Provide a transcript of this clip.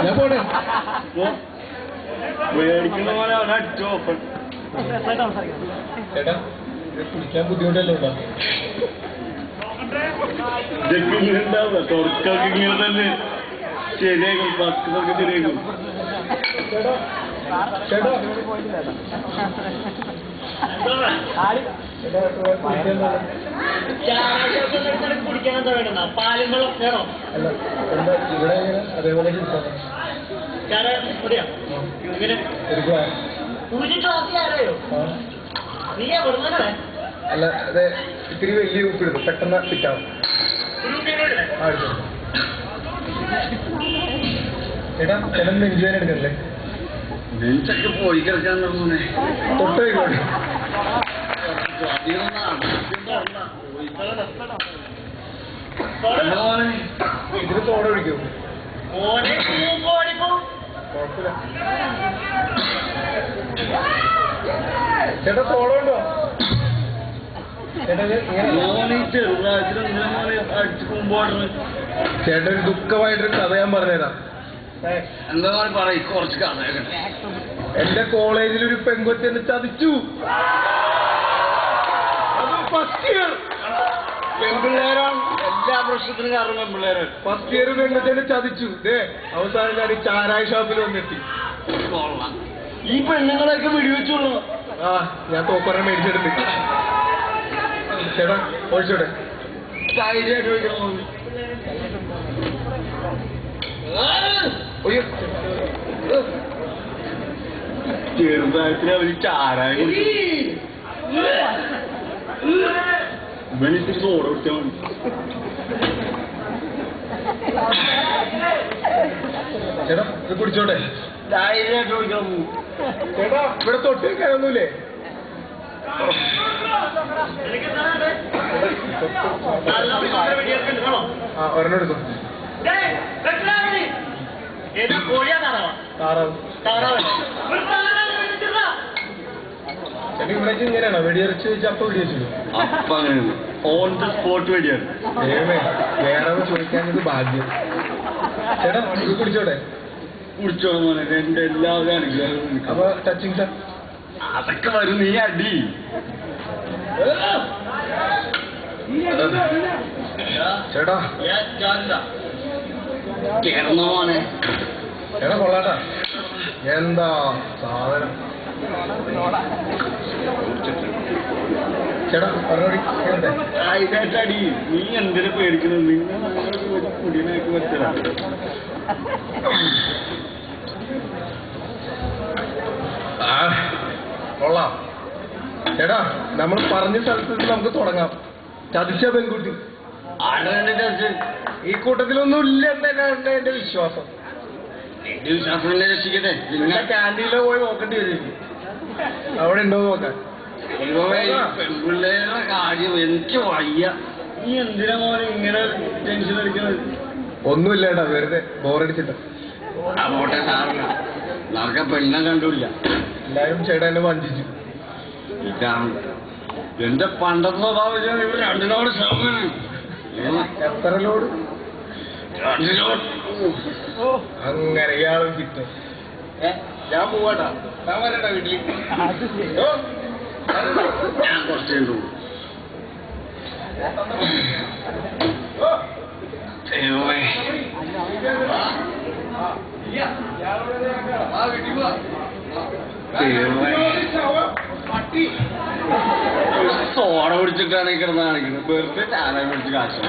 ഞാൻ പോട്ടെ മേടിക്കുന്ന പോലെ അവിടെ അടിച്ചു ഓപ്പൺ ചേട്ടാ കുടിക്കാൻ ബുദ്ധിമുട്ടല്ലേ ഉണ്ടാവുക തുറക്കൊക്കെ ഇങ്ങനെ തന്നെ ശരിയാക്കും പക്കൊക്കെ ശരിയാക്കും ചേട്ടാ കുടിക്കാൻ എന്താ വേണ്ട പാലും വെള്ളം വേണോ അല്ല എന്താ ഇവിടെ അതേപോലെ അല്ല അതെ ഇത്തിരി വലിയ ഉപ്പിടുന്നു പെട്ടെന്ന് കിട്ടാവും ചേട്ടാ ചേട്ടൻ നെഞ്ചുവേന എടുക്കണല്ലേ നെഞ്ചൊക്കെ പോയി കിടക്കാൻ തോന്നേ തൊട്ടായിക്കോട്ടെ ഇതിന് തോട ഒഴിക്കൂ കുഴപ്പമില്ല ചേട്ടാ തോട ഉണ്ടോ ചേട്ടാ അടിച്ചു പോകുമ്പോഴാണ് ചേട്ടൻ ഒരു ദുഃഖമായിട്ടൊരു കഥ ഞാൻ പറഞ്ഞുതരാം എന്താ പറയും കുറച്ച് കഥയൊക്കെ എന്റെ കോളേജിൽ ഒരു പെങ്കൊച്ചെന്നെ ചതിച്ചു അത് ഫസ്റ്റ് ഇയർ പെൺപിള്ളേരാണ് എല്ലാ പ്രശ്നത്തിനും കാരണം പെൺപിള്ളേരാണ് ഫസ്റ്റ് ഇയർ പെങ്കൊച്ചെന്നെ ചതിച്ചു അവസാനം ഞാൻ ഈ ചാരായ ഷോപ്പിൽ വന്നെത്തി കൊള്ളാം ഈ പെണ്ണുങ്ങളെയൊക്കെ വെടിവെച്ചുള്ളൂ ആ ഞാൻ തോക്കൊരെണ്ണം മേടിച്ചെടുത്ത് ചേട്ടാ ഒഴിച്ചോട്ടെ ധൈര്യമായിട്ട് ചോദിക്കണം ചെറുതായത്തിന് അവര് ചാരായം ഇവനിത്തിരി സോഡ കുടിച്ചാൽ മതി ചേട്ടാ ഇത് കുടിച്ചോട്ടെ ധൈര്യമായിട്ട് ചോദിക്കണം ചേട്ടാ ഇവിടെ തൊട്ട് വെക്കാനൊന്നുമില്ലേ ആ ഒരെണ്ണം എടുത്തു താറാവ് ചേട്ടാ ഇവിടേക്ക് ഇങ്ങനെയാണോ വെടിയറച്ച് വെച്ച് അപ്പൊ വെടിവെച്ചു അപ്പൊ അങ്ങനെയാണ് ഓൺ ദ സ്പോട്ട് വെടിയാണ് വേറെ ചോദിക്കാനത് ഭാഗ്യം ചേട്ടാ ഇത് കുടിച്ചോട്ടെ കുടിച്ചോളാം മോനെ എന്റെ എല്ലാവരും അനുഗ്രഹം അപ്പൊ ടച്ചിങ് സാർ അതൊക്കെ വരും നീ അടി ചേട്ടാ കേരള മോനെ ചേട്ടാ കൊള്ളാട്ടാ എന്താ സാധനം ചേട്ടാ പറഞ്ഞോട്ടെ അടി നീ എന്തിനാ പേടിക്കുന്നത് നിങ്ങൾ കുടിയനായിട്ട് പറ്റലാ കൊള്ളാം ചേട്ടാ നമ്മൾ പറഞ്ഞ സ്ഥലത്ത് നമുക്ക് തുടങ്ങാം ചതിച്ച പെൺകുട്ടി ആടെ ചർച്ച ഈ കൂട്ടത്തിലൊന്നും ഇല്ല എന്നാണ് എന്റെ വിശ്വാസം എന്റെ വിശ്വാസം രക്ഷിക്കട്ടെ നിങ്ങളെ ക്യാൻറ്റീനിലോ പോയി നോക്കേണ്ടി വരും അവിടെ ഉണ്ടോ നോക്കാൻ പെൺപിള്ളേരുടെ കാര്യം എനിക്ക് വയ്യ നീ എന്തിനാ മോനെ ഇങ്ങനെ ടെൻഷൻ അടിക്കുന്നത് ഒന്നുമില്ല ചേട്ടാ വെറുതെ ബോറടിച്ചിട്ട ആ പോട്ടെ സാറിന് നമുക്ക് പെണ്ണെ കണ്ടില്ല എല്ലാരും ചേട്ടാ എന്നെ വഞ്ചിച്ചു ഇതാണ് എന്റെ പണ്ടത്തെ സ്വഭാവം ഇവർ രണ്ടിനോട് ശ്രമമാണ് എത്ര ലോഡ് രണ്ടിനോട് അങ്ങനെ ഇയാളും കിട്ടും ഞാൻ പോവാട്ടാ ഞാൻ വരട്ടാ വീട്ടിൽ ഞാൻ കുറച്ച് കണ്ടു സോഡ പിടിച്ചിട്ടാണ് ഈ കിടന്ന് കാണിക്കുന്നത് വെറുതെ ചാരായം പിടിച്ച് കാശ്